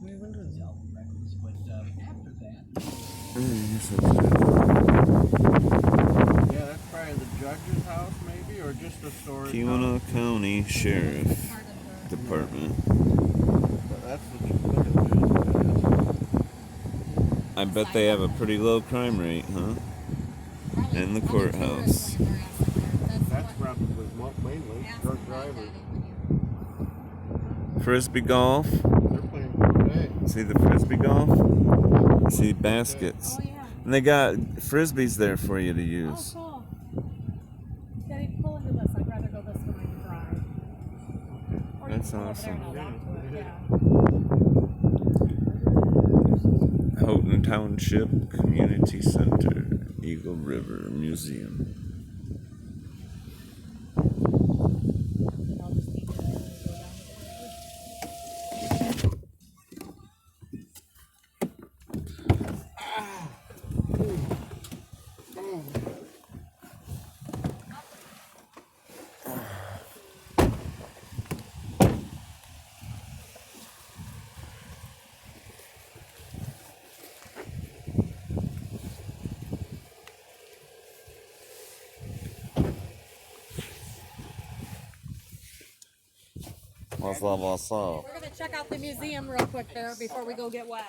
Yeah, that's probably the judge's house, maybe, or just a storage Keweenaw house. County Sheriff Department. But that's the judge. I bet they have a pretty low crime rate, huh? In the courthouse. That's probably mainly drunk drivers. Frisbee golf. They're playing today. See the frisbee golf? See baskets. And they got frisbees there for you to use. Oh, cool. Yeah, you pull into this. I'd rather go this way and drive. Or you That's can pull over there awesome. and I'll walk to it. Yeah. Houghton Township Community Center, Eagle River Museum. I'll just need to go down there. What's up? We're gonna check out the museum real quick there before we go get wet.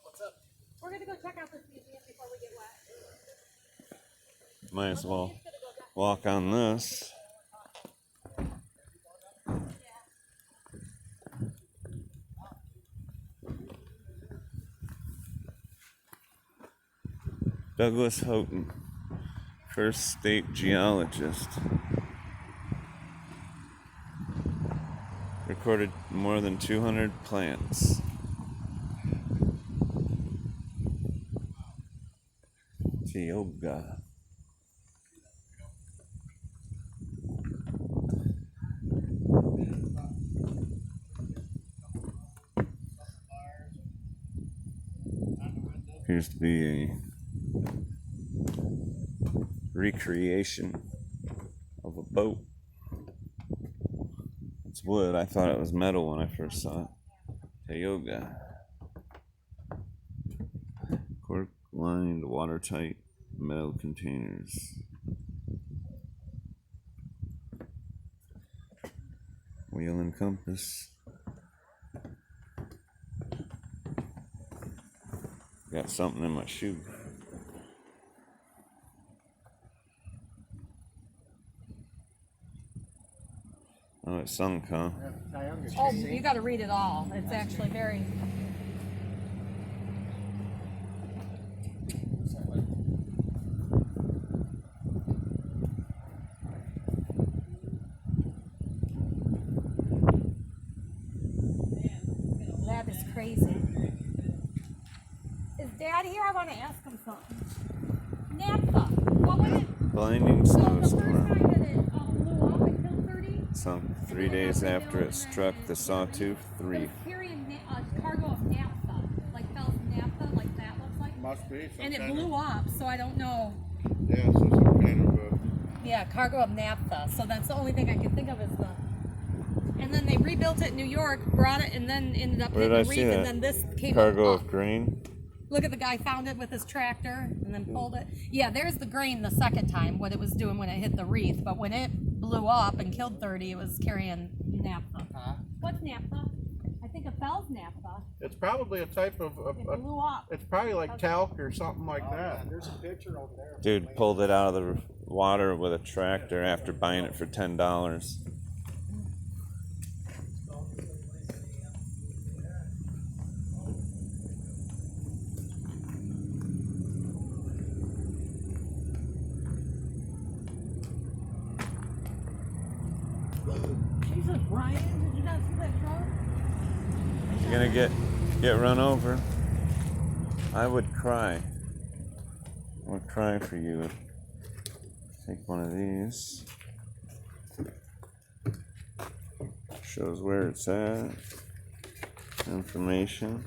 What's up? We're gonna go check out this museum before we get wet. Might as well walk on this. Douglas Houghton, first state geologist. Recorded more than 200 plants. Tioga. Appears to be a recreation of a boat. It's wood. I thought it was metal when I first saw it. Tioga. Cork lined, watertight metal containers. Wheel and compass. Got something in my shoe. Oh, it's sunk, huh? Oh, you gotta read it all. It's actually very. That is crazy. Is Dad here? I want to ask him something. Naphtha. What was it? Blinding So the first snowstorm. time that it blew up and killed 30? Sunk 3 days after it struck the Sawtooth It 3. was carrying a cargo of naphtha, like Bell's naphtha, like that looks like. Must be. And it blew up, so I don't know. Yeah, so some kind of Yeah, cargo of naphtha. So that's the only thing I can think of is the. And then they rebuilt it in New York, brought it, and then ended up Where hitting did I the see reef, that? and then this came Cargo up. of grain. Look at the guy found it with his tractor and then pulled it. Yeah, there's the grain the second time, what it was doing when it hit the reef. But when it blew up and killed 30, it was carrying naphtha. What's naphtha? I think it Bell's naphtha. It's probably a type of. It blew up. It's probably like talc or something like that. There's a picture over there. Dude pulled it out of the water with a tractor after buying it for $10. Jesus, Brian, did you not see that truck? You're gonna get run over. I would cry. I would cry for you. Take one of these. Shows where it's at. Information.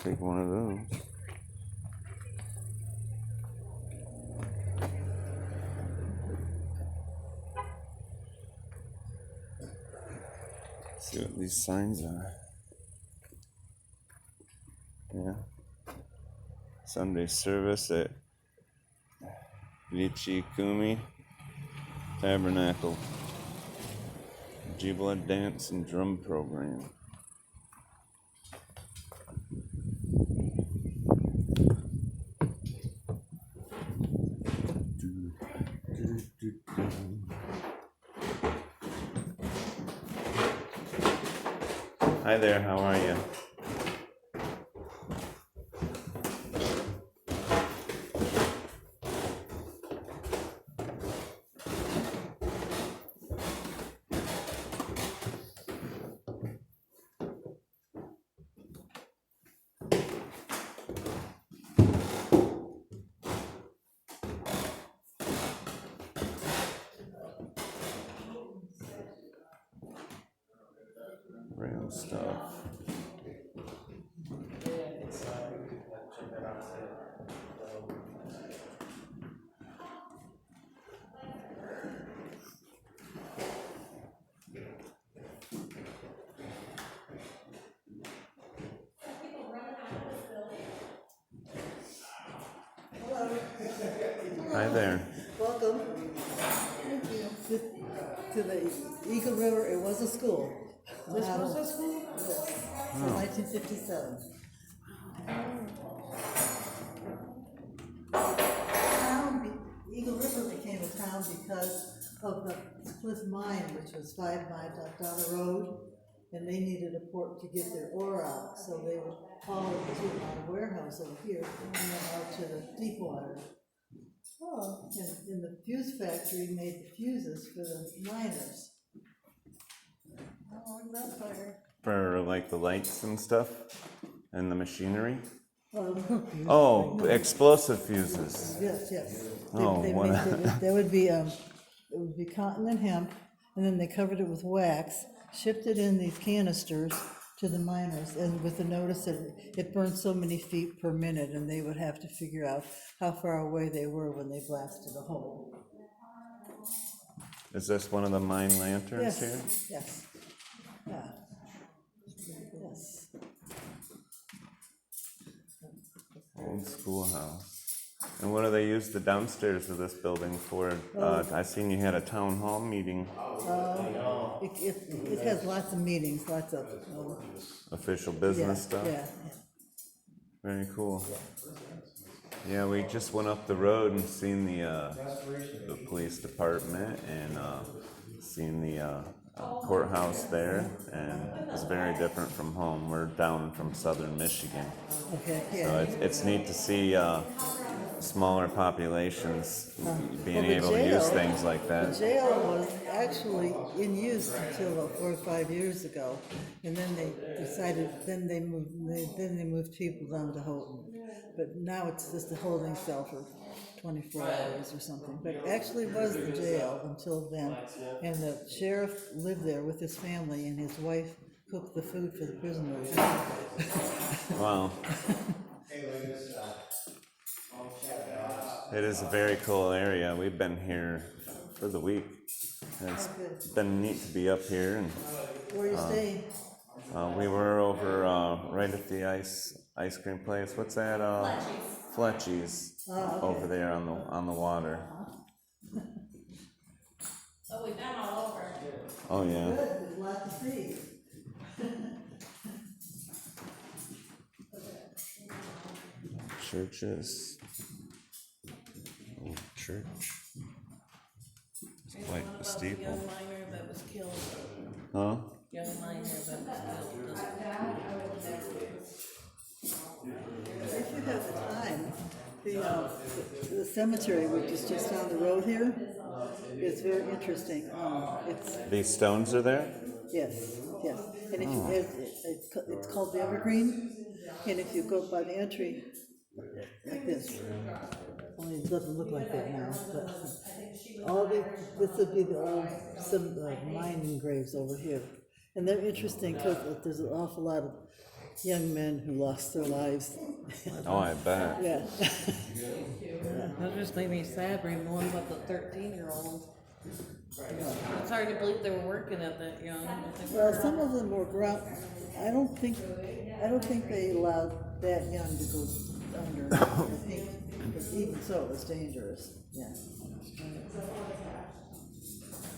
Take one of those. See what these signs are. Sunday service at Vici Kumi Tabernacle. Ojibwa dance and drum program. Hi there, how are you? Real stuff. Hi there. Welcome. To the Eagle River. It was a school. This was a school? Yes. In 1957. Eagle River became a town because of the Cliff Mine, which was 5 miles up down the road, and they needed a port to get their ore out, so they would haul it to a warehouse over here and then out to the Deepwater. Oh. And the fuse factory made the fuses for the miners. Oh, that's fire. For like the lights and stuff and the machinery? Oh, Oh, explosive fuses. yes, yes. Oh, They what made, there would be, it would be cotton and hemp, and then they covered it with wax, shipped it in these canisters to the miners, and with the notice that it burned so many feet per minute, and they would have to figure out how far away they were when they blasted a hole. Is this one of the mine lanterns Yes, here? yes, yeah. Yes. Old schoolhouse. And what do they use the downstairs of this building for? I seen you had a town hall meeting, It has lots of meetings, lots of, official yeah, business stuff. yeah. Very cool. Yeah, we just went up the road and seen the police department and seen the courthouse there, and it's very different from home. We're down from southern Michigan, Okay, so yeah. it's neat to see smaller populations being Well, the able to use jail- things like The that. jail was actually in use until about 4 or 5 years ago, and then they decided, then they moved people down to Houghton. But now it's just a holding cell for 24 hours or something, but it actually was the jail until then. And the sheriff lived there with his family, and his wife cooked the food for the prisoners. Wow. It is a very cool area. We've been here for the week. It's been neat to be up here, and Where you staying? we were over right at the ice cream place. What's that? Fletchy's. Over there on the water. So we've been all over. Oh yeah. Good, there's a lot to see. Churches. Old church. It's quite the steeple. Young miner that was killed. Huh? Young miner that was killed. If you have the time, the cemetery, which is just down the road here, is very interesting. It's, These stones are there? yes, yes. And if you, it's called the Evergreen, and if you go by the entry, like this, only it doesn't look like that now, but this would be the old mining graves over here. And they're interesting because there's an awful lot of young men who lost their lives. Oh, I bet. Yeah. That just made me sad, reading one about the 13-year-old. It's hard to believe they were working at that young. Well, some of them were ground. I don't think they allowed that young to go under, I think, but even so, it was dangerous, yeah.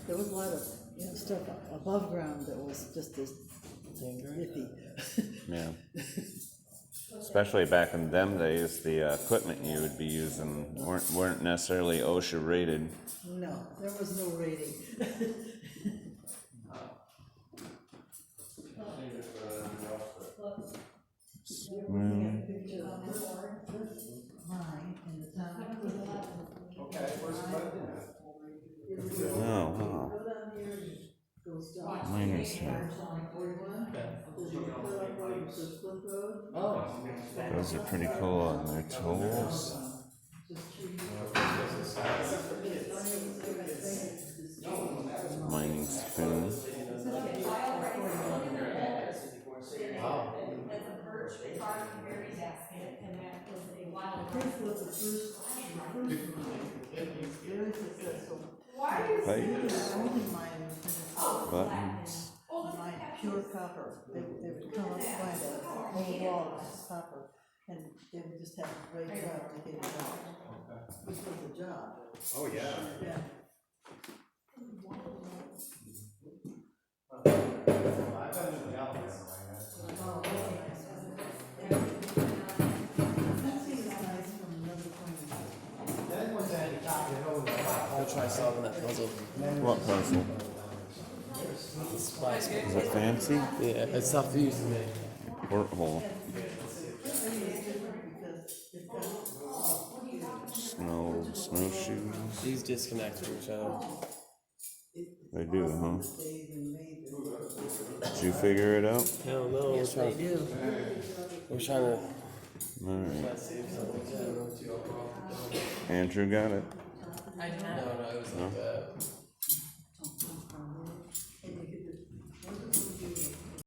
There was a lot of, stuff above ground that was just as iffy. Yeah. Especially back in them days, the equipment you would be using weren't necessarily OSHA rated. No, there was no rating. Mine and the town. Oh, wow. Miners here. Those are pretty cool on their tools. Mining spoon. Pipes. Buttons. Mine, pure copper. They would come up and find a whole wall of copper, and they would just have a great job to get it out. Which was a job. Oh, yeah. Yeah. I'll try solving that puzzle. What puzzle? Is it fancy? Yeah, it's tough to use today. Porthole. Snowshoes. These disconnect from each other. They do, huh? Did you figure it out? Hell no, Yes, they do. we're trying to Alright. save something. Andrew got it. I have. No, it was like